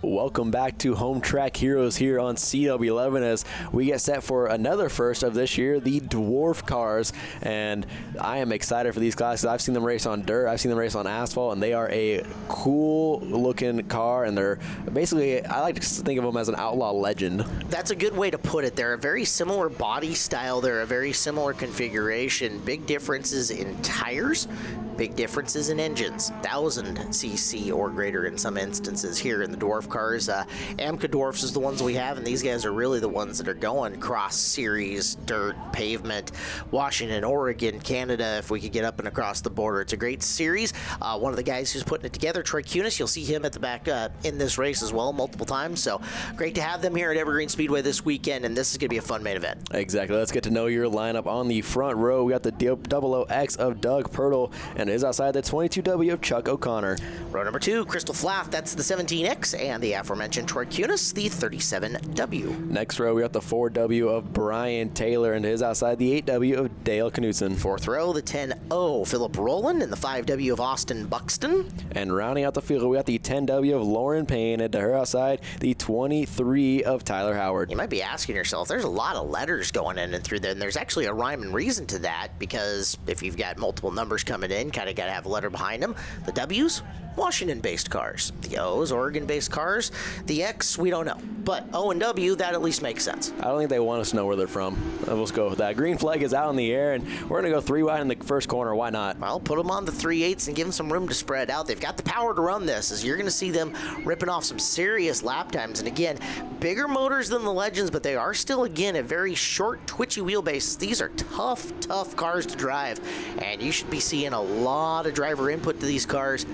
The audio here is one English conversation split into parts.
Welcome back to Home Track Heroes here on CW11 as we get set for another first of this year, the Dwarf Cars. And I am excited for these classes. I've seen them race on dirt, I've seen them race on asphalt, and they are a cool looking car. And they're basically, I like to think of them as an outlaw legend. That's a good way to put it. They're a very similar body style. They're a very similar configuration. Big differences in tires. Big differences in engines, 1,000cc or greater in some instances here in the Dwarf Cars. AMCA Dwarfs is the ones we have, and these guys are really the ones that are going cross series, dirt, pavement, Washington, Oregon, Canada, if we could get up and across the border. It's a great series. One of the guys who's putting it together, Troy Kunis, you'll see him at the back in this race as well multiple times. So great to have them here at Evergreen Speedway this weekend, and this is going to be a fun main event. Exactly. Let's get to know your lineup. On the front row, we got the 00X of Doug Pirtle, and is outside the 22W of Chuck O'Connor. Row number 2, Crystal Flath, that's the 17X, and the aforementioned Troy Kunis, the 37W. Next row, we got the 4W of Brian Taylor, and his outside the 8W of Dale Knutson. Fourth row, the 10O, Philip Rowland, and the 5W of Austin Buxton. And rounding out the field, we got the 10W of Lauren Payne, and to her outside, the 23 of Tyler Howard. You might be asking yourself, there's a lot of letters going in and through there, and there's actually a rhyme and reason to that, because if you've got multiple numbers coming in, kind of got to have a letter behind them. The W's, Washington-based cars. The O's, Oregon-based cars. The X, we don't know. But O and W, that at least makes sense. I don't think they want us to know where they're from. Let's go with that. Green flag is out in the air, and we're going to go 3 wide in the first corner. Why not? Well, put them on the 3/8 and give them some room to spread out. They've got the power to run this, as you're going to see them ripping off some serious lap times. And again, bigger motors than the Legends, but they are still, again, a very short, twitchy wheelbases. These are tough, tough cars to drive, and you should be seeing a lot of driver input to these cars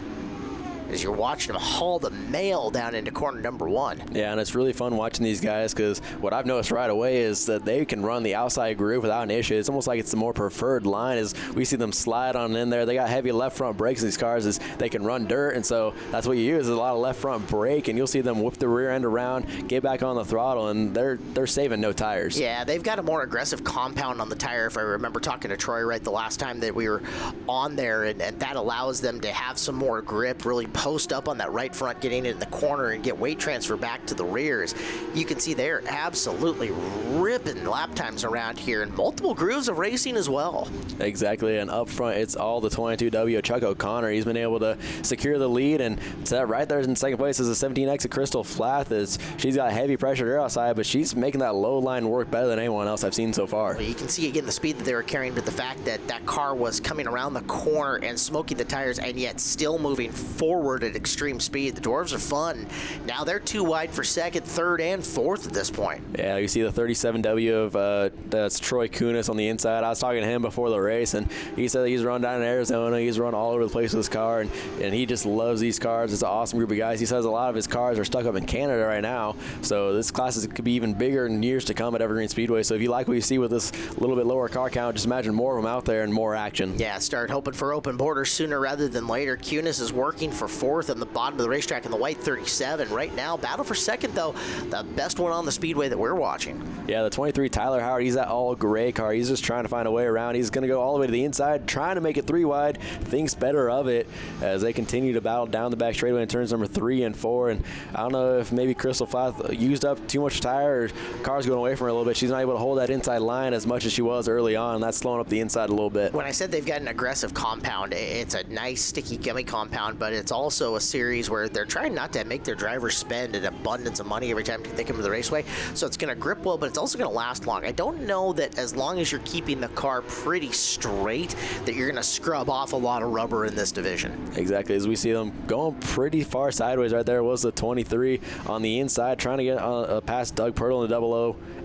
as you're watching them haul the mail down into corner number 1. Yeah, and it's really fun watching these guys, because what I've noticed right away is that they can run the outside groove without an issue. It's almost like it's the more preferred line as we see them slide on in there. They got heavy left front brakes in these cars as they can run dirt, and so that's what you use is a lot of left front brake, and you'll see them whip the rear end around, get back on the throttle, and they're saving no tires. Yeah, they've got a more aggressive compound on the tire, if I remember talking to Troy right the last time that we were on there, and that allows them to have some more grip, really post up on that right front, getting in the corner and get weight transfer back to the rears. You can see they're absolutely ripping lap times around here, and multiple grooves of racing as well. Exactly, and up front, it's all the 22W of Chuck O'Connor. He's been able to secure the lead, and set right there in second place is the 17X of Crystal Flath. She's got heavy pressure there outside, but she's making that low line work better than anyone else I've seen so far. Well, you can see again the speed that they were carrying, but the fact that that car was coming around the corner and smoking the tires, and yet still moving forward at extreme speed. The Dwarves are fun. Now they're 2 wide for second, third, and fourth at this point. Yeah, you see the 37W of that's Troy Kunis on the inside. I was talking to him before the race, and he said he's run down in Arizona. He's run all over the place with his car, and he just loves these cars. It's an awesome group of guys. He says a lot of his cars are stuck up in Canada right now, so this class could be even bigger in years to come at Evergreen Speedway. So if you like what you see with this little bit lower car count, just imagine more of them out there and more action. Yeah, start hoping for open borders sooner rather than later. Kunis is working for fourth on the bottom of the racetrack in the white 37 right now. Battle for second, though, the best one on the speedway that we're watching. Yeah, the 23 Tyler Howard, he's that all gray car. He's just trying to find a way around. He's going to go all the way to the inside, trying to make it 3 wide. Thinks better of it as they continue to battle down the back straightaway in turns number 3 and 4. And I don't know if maybe Crystal Flath used up too much tire, or car's going away from her a little bit. She's not able to hold that inside line as much as she was early on, and that's slowing up the inside a little bit. When I said they've got an aggressive compound, it's a nice sticky gummy compound, but it's also a series where they're trying not to make their drivers spend an abundance of money every time they come to the raceway. So it's going to grip well, but it's also going to last long. I don't know that as long as you're keeping the car pretty straight, that you're going to scrub off a lot of rubber in this division. Exactly, as we see them going pretty far sideways. Right there was the 23 on the inside, trying to get past Doug Pirtle and the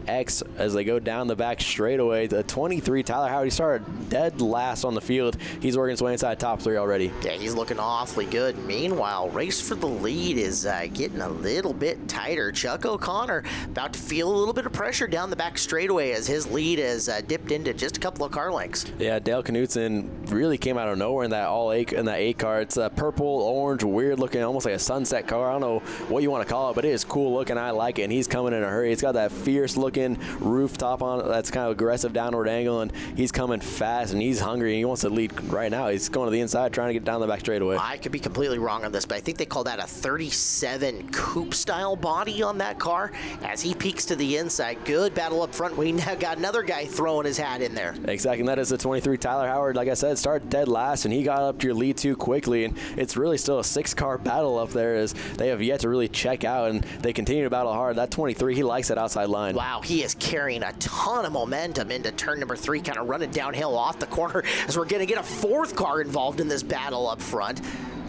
00X as they go down the back straightaway. The 23, Tyler Howard, he started dead last on the field. He's working his way inside top 3 already. Yeah, he's looking awfully good. Meanwhile, race for the lead is getting a little bit tighter. Chuck O'Connor about to feel a little bit of pressure down the back straightaway as his lead has dipped into just a couple of car lengths. Yeah, Dale Knutson really came out of nowhere in that eight car. It's a purple, orange, weird looking, almost like a sunset car. I don't know what you want to call it, but it is cool looking. I like it, and he's coming in a hurry. It's got that fierce looking rooftop on it that's kind of aggressive downward angle, and he's coming fast, and he's hungry, and he wants to lead right now. He's going to the inside, trying to get down the back straightaway. I could be completely wrong on this, but I think they call that a 37 coupe style body on that car. As he peeks to the inside, good battle up front. We now got another guy throwing his hat in there. Exactly, and that is the 23 Tyler Howard. Like I said, started dead last, and he got up to your lead too quickly, and it's really still a 6-car battle up there as they have yet to really check out, and they continue to battle hard. That 23, he likes that outside line. Wow, he is carrying a ton of momentum into turn number 3, kind of running downhill off the corner as we're going to get a 4th car involved in this battle up front.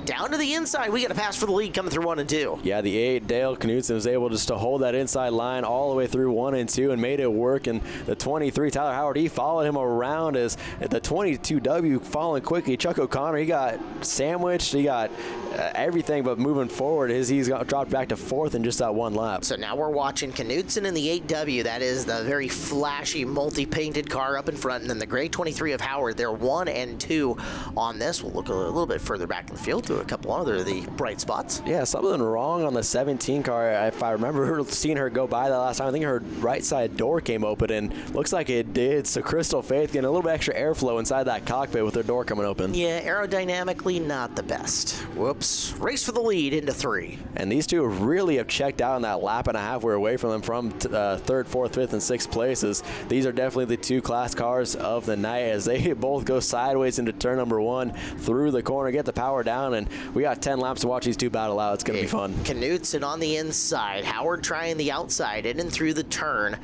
Down to the inside, we got a pass for the lead coming through 1 and 2. Yeah, the 8, Dale Knudsen, was able just to hold that inside line all the way through 1 and 2 and made it work. And the 23, Tyler Howard, he followed him around as the 22W following quickly. Chuck O'Connor, he got sandwiched. He got everything but moving forward. He's dropped back to 4th in just that 1 lap. So now we're watching Knudsen in the 8W. That is the very flashy, multi-painted car up in front. And then the gray 23 of Howard, they're 1 and 2 on this. We'll look a little bit further back in the field to a couple other the bright spots. Yeah, something wrong on the 17 car. If I remember seeing her go by that last time, I think her right side door came open, and looks like it did. So Crystal Faith getting a little bit extra airflow inside that cockpit with her door coming open. Yeah, aerodynamically not the best. Whoops. Race for the lead into 3. And these two really have checked out in that lap and a half we're away from them from 3rd, 4th, 5th, and 6th places. These are definitely the 2 class cars of the night as they both go sideways into turn number 1 through the corner, get the power down, and we got 10 laps to watch these two battle out. It's going to be fun. Knudsen on the inside, Howard trying the outside, in and through the turn.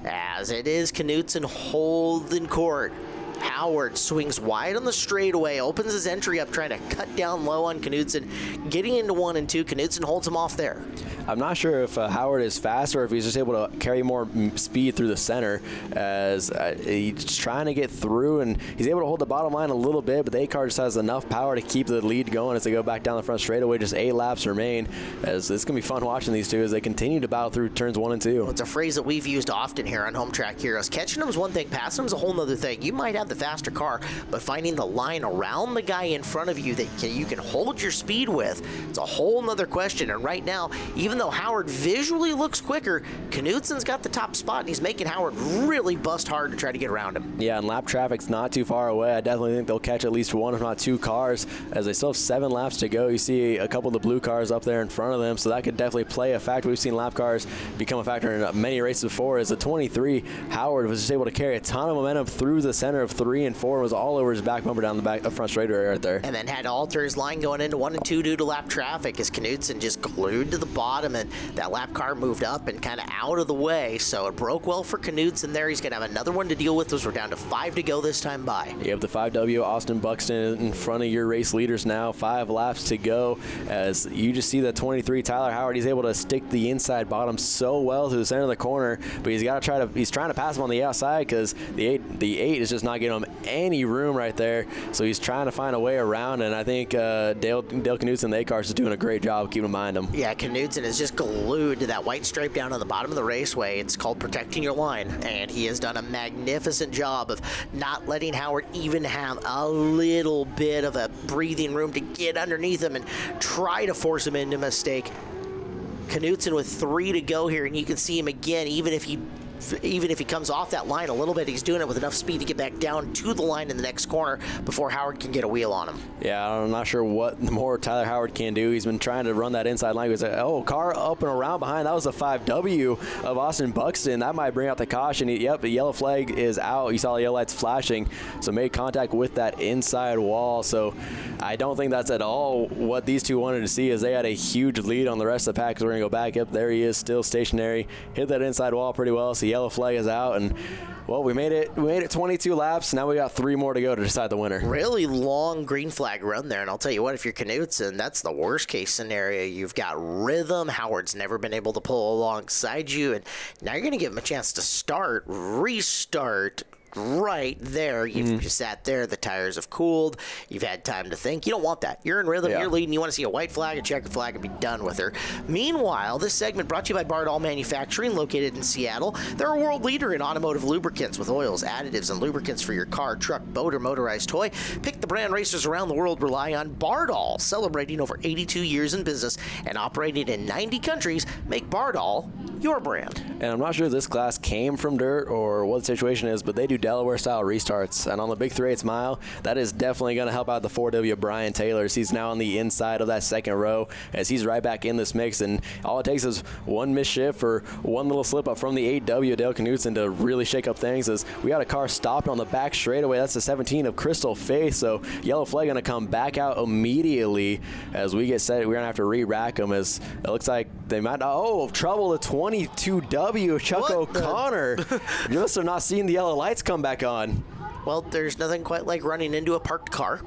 As it is, Knudsen holding court. Howard swings wide on the straightaway, opens his entry up, trying to cut down low on Knudsen. Getting into 1 and 2, Knudsen holds him off there. I'm not sure if Howard is fast or if he's just able to carry more speed through the center as he's trying to get through, and he's able to hold the bottom line a little bit, but the 8 car just has enough power to keep the lead going as they go back down the front straightaway. Just 8 laps remain, as it's going to be fun watching these two as they continue to battle through turns 1 and 2. Well, it's a phrase that we've used often here on Home Track Heroes. Catching them is one thing, passing them is a whole other thing. You might have the faster car, but finding the line around the guy in front of you that you can hold your speed with, it's a whole nother question. And right now, even though Howard visually looks quicker, Knudsen's got the top spot, and he's making Howard really bust hard to try to get around him. Yeah, and lap traffic's not too far away. I definitely think they'll catch at least 1, if not 2 cars, as they still have 7 laps to go. You see a couple of the blue cars up there in front of them, so that could definitely play a factor. We've seen lap cars become a factor in many races before, as the 23, Howard, was just able to carry a ton of momentum through the center of 3 and 4, and was all over his back bumper down the front straightaway right there. And then had to alter his line going into 1 and 2 due to lap traffic, as Knudsen just glued to the bottom, and that lap car moved up and kind of out of the way, so it broke well for Knudsen there. He's going to have another one to deal with as we're down to 5 to go this time by. You have the 5W Austin Buxton in front of your race leaders now, 5 laps to go, as you just see the 23 Tyler Howard. He's able to stick the inside bottom so well to the center of the corner, but he's trying to pass him on the outside because the 8 is just not getting him any room right there, so he's trying to find a way around, and I think Dale Knudsen, the 8 car, is doing a great job keeping behind him. Yeah, Knudsen is just glued to that white stripe down on the bottom of the raceway. It's called protecting your line, and he has done a magnificent job of not letting Howard even have a little bit of a breathing room to get underneath him and try to force him into a mistake. Knudsen with 3 to go here, and you can see him again, even if he comes off that line a little bit, he's doing it with enough speed to get back down to the line in the next corner before Howard can get a wheel on him. Yeah, I'm not sure what more Tyler Howard can do. He's been trying to run that inside line. He's like, oh, car up and around behind. That was the 5W of Austin Buxton. That might bring out the caution. Yep, the yellow flag is out. You saw the yellow lights flashing, so made contact with that inside wall. So I don't think that's at all what these two wanted to see, as they had a huge lead on the rest of the pack. So we're going to go back up. There he is, still stationary. Hit that inside wall pretty well. So yellow flag is out, and well, we made it 22 laps. Now we got 3 more to go to decide the winner. Really long green flag run there, and I'll tell you what, if you're Knudsen, that's the worst case scenario. You've got rhythm. Howard's never been able to pull alongside you, and now you're going to give him a chance to restart right there. You've just sat there. The tires have cooled. You've had time to think. You don't want that. You're in rhythm. Yeah. You're leading. You want to see a white flag, a checkered flag, and be done with her. Meanwhile, this segment brought to you by Bardall Manufacturing, located in Seattle. They're a world leader in automotive lubricants with oils, additives, and lubricants for your car, truck, boat, or motorized toy. Pick the brand racers around the world rely on. Bardall, celebrating over 82 years in business and operating in 90 countries, make Bardall your brand. And I'm not sure if this class came from dirt or what the situation is, but they do Delaware-style restarts. And on the Big 3/8 mile, that is definitely going to help out the 4W Brian Taylor. He's now on the inside of that second row as he's right back in this mix. And all it takes is one misshift or one little slip up from the 8W Dale Knutson to really shake up things. As we got a car stopped on the back straightaway. That's the 17 of Crystal Faith. So yellow flag going to come back out immediately as we get set. We're going to have to re-rack them as it looks like they might. Oh, trouble the 22W of Chuck O'Connor. You must have not seen the yellow lights come back on. Well, there's nothing quite like running into a parked car.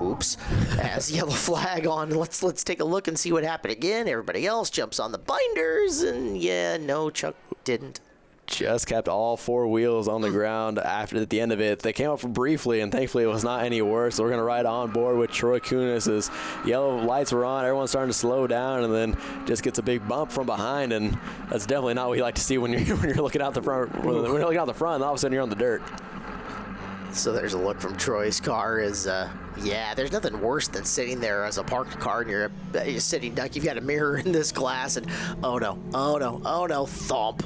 Oops. As yellow flag on, let's take a look and see what happened again. Everybody else jumps on the binders, and yeah, no, Chuck didn't. Just kept all four wheels on the ground after at the end of it. They came up briefly, and thankfully it was not any worse. So we're going to ride on board with Troy Kunis as yellow lights were on. Everyone's starting to slow down, and then just gets a big bump from behind, and that's definitely not what you like to see when you're looking out the front. When you're looking out the front, and all of a sudden you're on the dirt. So there's a look from Troy's car is, yeah, there's nothing worse than sitting there as a parked car and you're sitting duck. You've got a mirror in this glass and oh no, thump.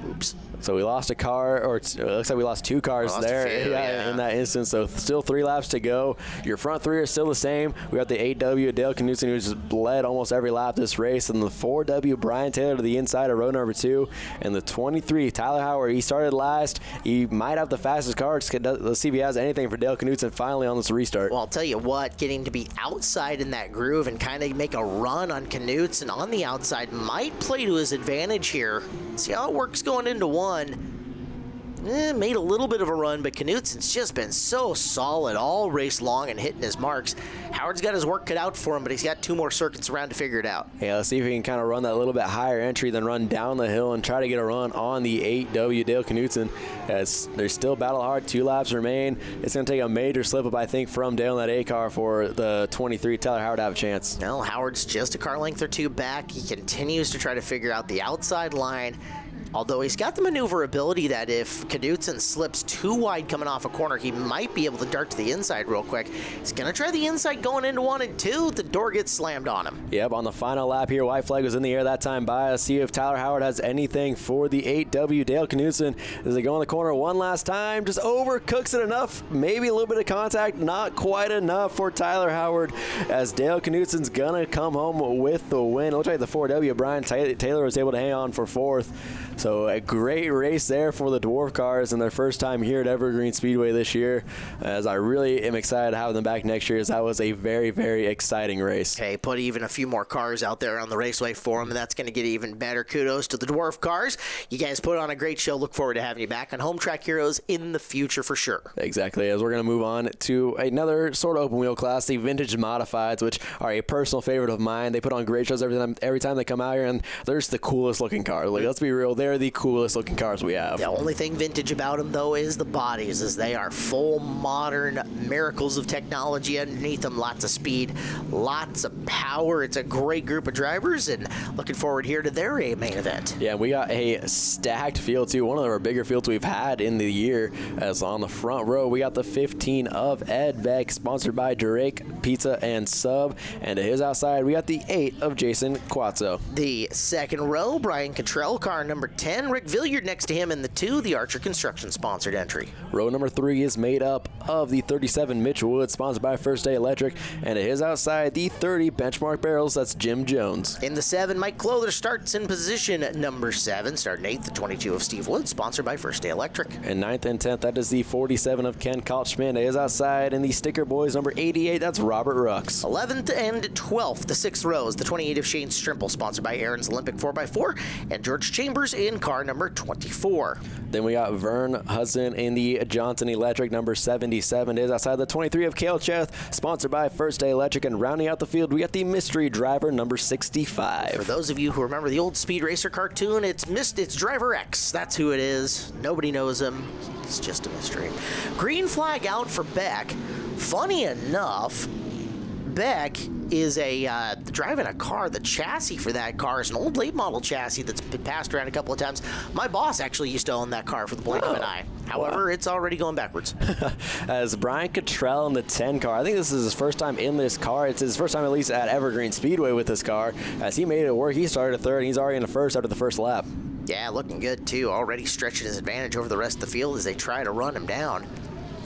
Oops. So we lost a car, or it looks like we lost two cars there in that instance. So still 3 laps to go. Your front three are still the same. We got the 8W Dale Knutson, who's led almost every lap this race, and the 4W Brian Taylor to the inside of row number 2, and the 23 Tyler Howard. He started last. He might have the fastest car. Let's see if he has anything for Dale Knutson finally on this restart. Well, I'll tell you what, getting to be outside in that groove and kind of make a run on Knutson on the outside might play to his advantage here. See how it works going into one. Made a little bit of a run, but Knutson's just been so solid all race long and hitting his marks. Howard's got his work cut out for him, but he's got 2 more circuits around to figure it out. Yeah, let's see if he can kind of run that little bit higher entry, then run down the hill and try to get a run on the 8W Dale Knutson. As there's still battle hard, 2 laps remain. It's going to take a major slip up, I think, from Dale in that A car for the 23 Tyler Howard to have a chance. Well, Howard's just a car length or 2 back. He continues to try to figure out the outside line. Although he's got the maneuverability that if Knutson slips too wide coming off a corner, he might be able to dart to the inside real quick. He's going to try the inside going into 1 and 2. The door gets slammed on him. Yep, on the final lap here, white flag was in the air that time by us. See if Tyler Howard has anything for the 8W Dale Knutson. As they go in the corner one last time, just overcooks it enough. Maybe a little bit of contact, not quite enough for Tyler Howard, as Dale Knutson's going to come home with the win. It looks like the 4W Brian Taylor was able to hang on for 4th. So a great race there for the Dwarf Cars and their first time here at Evergreen Speedway this year. As I really am excited to have them back next year, as that was a very, very exciting race. Okay, put even a few more cars out there on the raceway for them, and that's going to get even better. Kudos to the Dwarf Cars. You guys put on a great show. Look forward to having you back on Home Track Heroes in the future for sure. Exactly, as we're going to move on to another sort of open wheel class, the Vintage Modifieds, which are a personal favorite of mine. They put on great shows every time they come out here, and they're just the coolest looking cars. Like, let's be real, they're the coolest looking cars we have. The only thing vintage about them, though, is the bodies, as they are full modern miracles of technology underneath them. Lots of speed, lots of power. It's a great group of drivers, and looking forward here to their main event. Yeah, we got a stacked field, too. One of our bigger fields we've had in the year. As on the front row, we got the 15 of Ed Beck, sponsored by Drake Pizza and Sub. And to his outside, we got the 8 of Jason Quazzo. The second row, Brian Catrell, car number 10. Rick Villiard next to him in the 2, the Archer Construction sponsored entry. Row number 3 is made up of the 37 Mitch Wood, sponsored by First Day Electric, and to his outside, the 30 Benchmark Barrels, that's Jim Jones. In the 7, Mike Clother starts in position number 7, starting 8th, the 22 of Steve Wood, sponsored by First Day Electric. And 9th and 10th, that is the 47 of Ken Kaltschmidt. To his outside, and the Sticker Boys number 88, that's Robert Rux. 11th and 12th, the 6th rows, the 28 of Shane Strimple, sponsored by Aaron's Olympic 4x4, and George Chambers in car number 24. Then we got Vern Hudson in the Johnson Electric number 77 is outside the 23 of Cale Cheth, sponsored by First Day Electric. And rounding out the field, we got the mystery driver number 65. For those of you who remember the old Speed Racer cartoon, it's Driver X. That's who it is. Nobody knows him. He's just a mystery. Green flag out for Beck. Funny enough, Beck is driving a car. The chassis for that car is an old late model chassis that's been passed around a couple of times. My boss actually used to own that car for the blink of an eye. However, It's already going backwards. As Brian Catrell in the 10 car, I think this is his first time in this car. It's his first time at least at Evergreen Speedway with this car. As he made it work, he started at third, and he's already in the first after the first lap. Yeah, looking good too. Already stretching his advantage over the rest of the field as they try to run him down.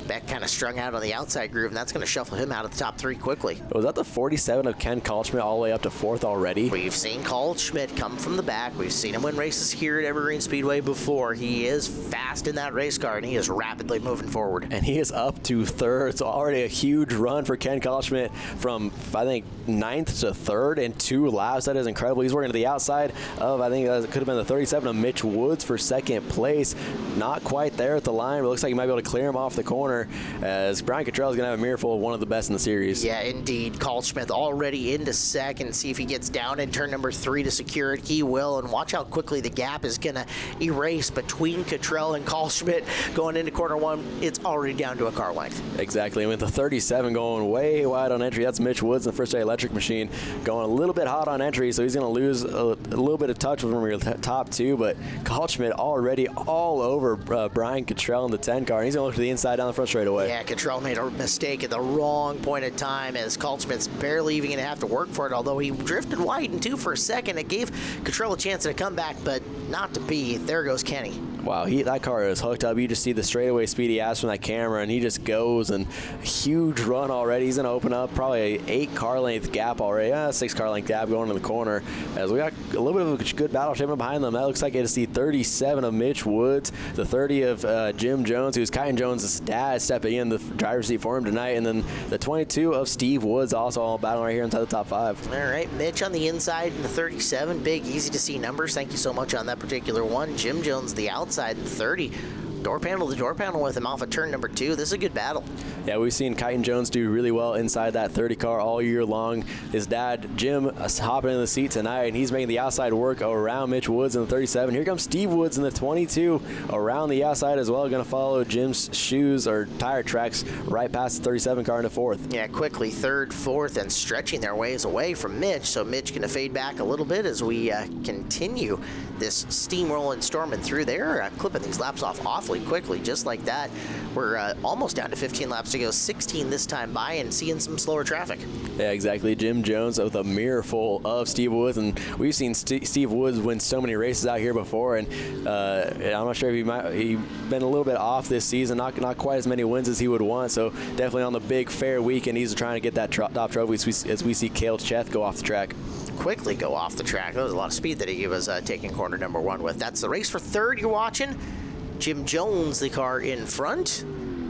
Beck kind of strung out on the outside groove, and that's going to shuffle him out of the top three quickly. Was that the 47 of Ken Kalschmidt all the way up to fourth already? We've seen Kalschmidt come from the back. We've seen him win races here at Evergreen Speedway before. He is fast in that race car, and he is rapidly moving forward. And he is up to third, so already a huge run for Ken Kalschmidt from, I think, 9th to 3rd in 2 laps. That is incredible. He's working to the outside of, I think it could have been the 37 of Mitch Woods for 2nd place. Not quite there at the line, but it looks like he might be able to clear him off the corner, as Brian Catrell is going to have a mirror full of one of the best in the series. Yeah, indeed. Kalschmidt already into 2nd. See if he gets down in turn number 3 to secure it. He will, and watch how quickly the gap is going to erase between Catrell and Kalschmidt going into quarter 1. It's already down to a car length. Exactly. And with the 37 going way wide on entry, that's Mitch Woods in the First Day Electric machine going a little bit hot on entry, so he's going to lose a little bit of touch with your top 2, but Kalschmidt already all over Brian Catrell in the 10 car, and he's going to look to the inside down the front straightaway. Yeah, Catrell made a mistake at the wrong point in time, as Kalschmidt's barely even going to have to work for it, although he drifted wide in 2 for a second. It gave Catrell a chance to come back, but not to be. There goes Kenny. Wow, that car is hooked up. You just see the straightaway speed he has from that camera, and he just goes, and huge run already. He's going to open up probably an 8 car length gap already. 6 car length gap going to the corner, as we got a little bit of a good battle shaping behind them. That looks like it's the 37 of Mitch Woods, the 30 of Jim Jones, who's Kyton Jones' dad, stepping in the driver's seat for him tonight, and then the 22 of Steve Woods also all battling right here inside the top 5. All right, Mitch on the inside in the 37. Big, easy to see numbers. Thank you so much on that particular one. Jim Jones the outside in 30. Door panel to door panel with him off of turn number 2. This is a good battle. Yeah, we've seen Kyton Jones do really well inside that 30 car all year long. His dad, Jim, hopping in the seat tonight, and he's making the outside work around Mitch Woods in the 37. Here comes Steve Woods in the 22 around the outside as well. Going to follow Jim's shoes or tire tracks right past the 37 car into 4th. Yeah, quickly 3rd, 4th, and stretching their ways away from Mitch. So Mitch going to fade back a little bit as we continue this steamrolling, storming through there, clipping these laps off awfully quickly, just like that. We're almost down to 15 laps to go, 16 this time by, and seeing some slower traffic. Yeah, exactly. Jim Jones with a mirror full of Steve Woods, and we've seen Steve Woods win so many races out here before, and I'm not sure if he's been a little bit off this season, not quite as many wins as he would want, so definitely on the big fair weekend, he's trying to get that top trophy as we see Cale Cheth go off the track. Quickly go off the track. There was a lot of speed that he was taking corner number 1 with. That's the race for 3rd you're watching. Jim Jones, the car in front,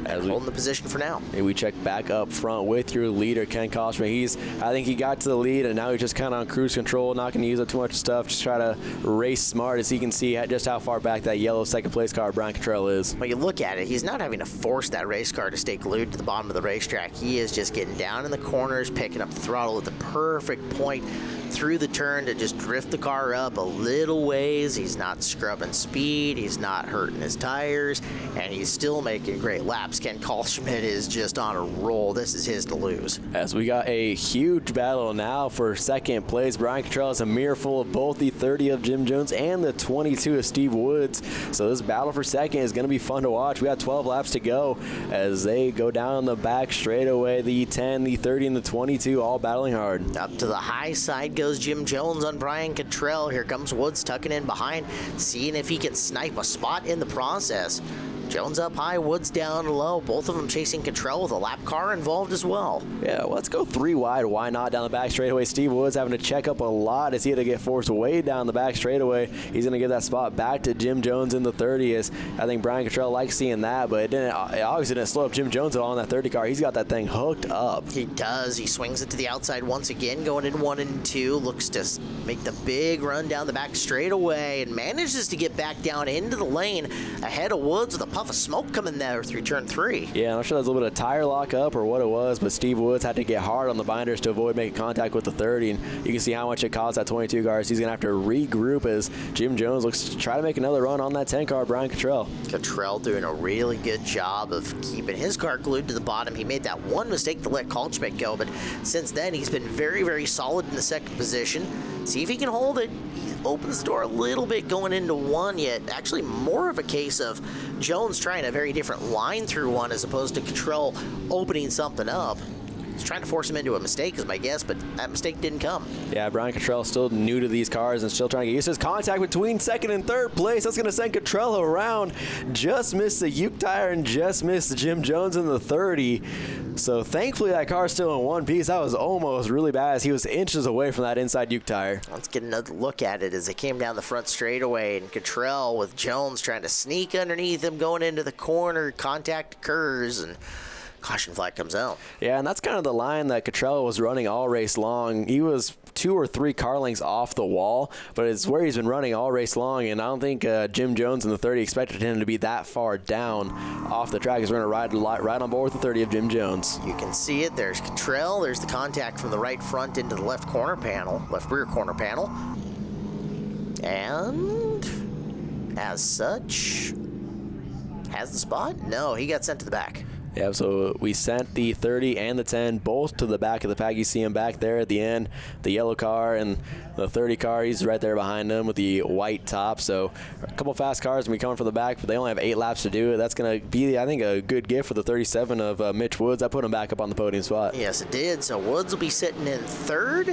holding the position for now. And we check back up front with your leader, Ken Kalschmidt. I think he got to the lead, and now he's just kind of on cruise control, not going to use up too much stuff, just try to race smart as he can see just how far back that yellow 2nd place car, Brian Catrell, is. When you look at it, he's not having to force that race car to stay glued to the bottom of the racetrack. He is just getting down in the corners, picking up the throttle at the perfect point through the turn to just drift the car up a little ways. He's not scrubbing speed, he's not hurting his tires, and he's still making great laps. Ken Kalschmidt is just on a roll. This is his to lose. As we got a huge battle now for 2nd place. Brian Catrell has a mirror full of both the 30 of Jim Jones and the 22 of Steve Woods. So this battle for 2nd is going to be fun to watch. We got 12 laps to go as they go down the back straightaway. The 10, the 30, and the 22 all battling hard. Up to the high side goes Jim Jones on Brian Catrell. Here comes Woods tucking in behind, seeing if he can snipe a spot in the process. Jones up high, Woods down low. Both of them chasing Catrell with a lap car involved as well. Yeah, well, let's go 3 wide. Why not down the back straightaway? Steve Woods having to check up a lot as he had to get forced way down the back straightaway. He's going to give that spot back to Jim Jones in the 30. As I think Brian Catrell likes seeing that, but it obviously didn't slow up Jim Jones at all in that 30 car. He's got that thing hooked up. He does. He swings it to the outside once again, going in 1 and 2. Looks to make the big run down the back straightaway and manages to get back down into the lane ahead of Woods with a puff of smoke coming there through turn 3. Yeah, I'm not sure that's a little bit of tire lock up or what it was, but Steve Woods had to get hard on the binders to avoid making contact with the 30, and you can see how much it cost that 22 car. He's going to have to regroup as Jim Jones looks to try to make another run on that 10 car, Brian Catrell. Catrell doing a really good job of keeping his car glued to the bottom. He made that one mistake to let Kaltschmidt go, but since then he's been very, very solid in the second position. See if he can hold it. He opens the door a little bit going into 1, yet actually more of a case of Jones trying a very different line through 1 as opposed to Catrell opening something up. He's trying to force him into a mistake is my guess, but that mistake didn't come. Yeah, Brian Catrell still new to these cars and still trying to get used to his contact between second and third place. That's going to send Catrell around. Just missed the Uke tire and just missed Jim Jones in the 30. So thankfully that car's still in one piece. That was almost really bad as he was inches away from that inside Uke tire. Let's get another look at it as they came down the front straightaway, and Catrell with Jones trying to sneak underneath him going into the corner. Contact occurs and caution flag comes out. Yeah, and that's kind of the line that Catrell was running all race long. He was 2 or 3 car lengths off the wall, but it's where he's been running all race long, and I don't think Jim Jones in the 30 expected him to be that far down off the track. He's going to ride right on board with the 30 of Jim Jones. You can see it. There's Catrell. There's the contact from the right front into the left corner panel, left rear corner panel. And as such, has the spot? No, he got sent to the back. Yeah, so we sent the 30 and the 10 both to the back of the pack. You see him back there at the end, the yellow car and the 30 car. He's right there behind them with the white top. So a couple fast cars going to be coming from the back, but they only have 8 laps to do it. That's going to be, I think, a good gift for the 37 of Mitch Woods. I put him back up on the podium spot. Yes, it did. So Woods will be sitting in third.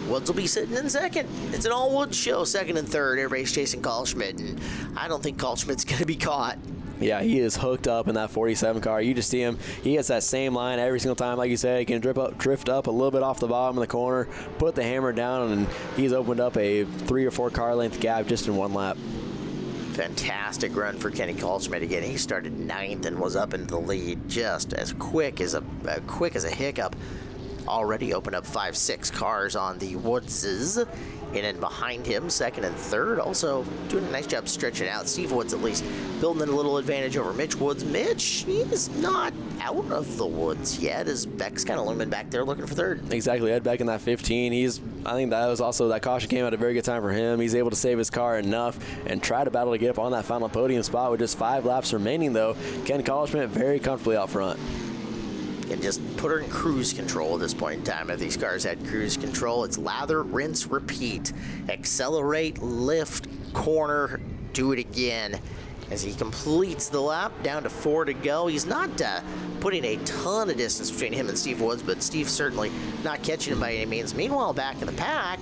Woods will be sitting in second. It's an all-Woods show, second and third. Everybody's chasing Kaltschmidt, and I don't think Kaltschmidt's going to be caught. Yeah, he is hooked up in that 47 car. You just see him. He hits that same line every single time. Like you said, he can drift up a little bit off the bottom of the corner, put the hammer down, and he's opened up a 3 or 4 car length gap just in 1 lap. Fantastic run for Kenny Kaltschmidt again. He started 9th and was up into the lead just as quick as a hiccup. Already opened up 5-6 cars on the Woodses. In and behind him, second and third, also doing a nice job stretching out. Steve Woods at least building a little advantage over Mitch Woods. Mitch, he is not out of the woods yet, as Beck's kind of looming back there looking for third. Exactly, Ed Beck in that 15. I think that was also, that caution came at a very good time for him. He's able to save his car enough and try to battle to get up on that final podium spot with just 5 laps remaining, though. Ken Kaltschmidt very comfortably out front. And just put her in cruise control at this point in time. If these cars had cruise control, it's lather, rinse, repeat. Accelerate, lift, corner, do it again. As he completes the lap, down to 4 to go. He's not putting a ton of distance between him and Steve Woods, but Steve's certainly not catching him by any means. Meanwhile, back in the pack,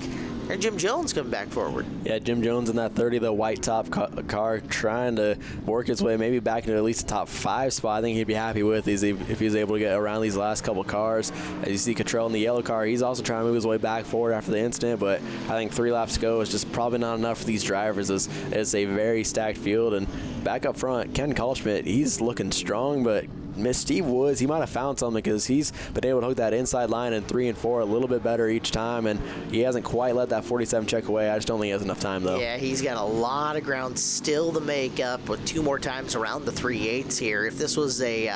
and Jim Jones coming back forward. Yeah, Jim Jones in that 30, the white top car, trying to work his way maybe back into at least the top 5 spot. I think he'd be happy with if he was able to get around these last couple cars. As you see Catrell in the yellow car, he's also trying to move his way back forward after the incident, but I think 3 laps to go is just probably not enough for these drivers. It's a very stacked field, and back up front, Ken Kaltschmidt, he's looking strong, but Steve Woods, he might have found something because he's been able to hook that inside line in 3 and 4 a little bit better each time, and he hasn't quite let that 47 check away. I just don't think he has enough time, though. Yeah, he's got a lot of ground still to make up with 2 more times around the 3/8 here. If this was a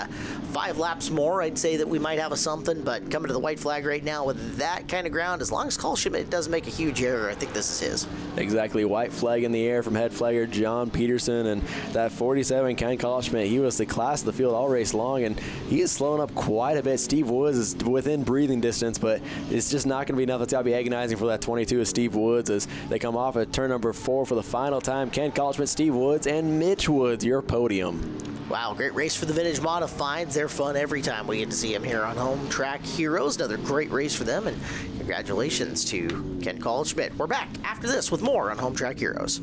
5 laps more, I'd say that we might have a something, but coming to the white flag right now with that kind of ground, as long as Kaltschmidt doesn't make a huge error, I think this is his. Exactly. White flag in the air from head flagger John Peterson, and that 47, Ken Kaltschmidt, he was the class of the field all race long, and he is slowing up quite a bit. Steve Woods is within breathing distance, but it's just not going to be enough. It's got to be agonizing for that 22 of Steve Woods as they come off at turn number 4 for the final time. Ken Kaltschmidt, Steve Woods, and Mitch Woods, your podium. Wow, great race for the Vintage Modifieds. They're fun every time we get to see them here on Home Track Heroes. Another great race for them, and congratulations to Ken Kaltschmidt. We're back after this with more on Home Track Heroes.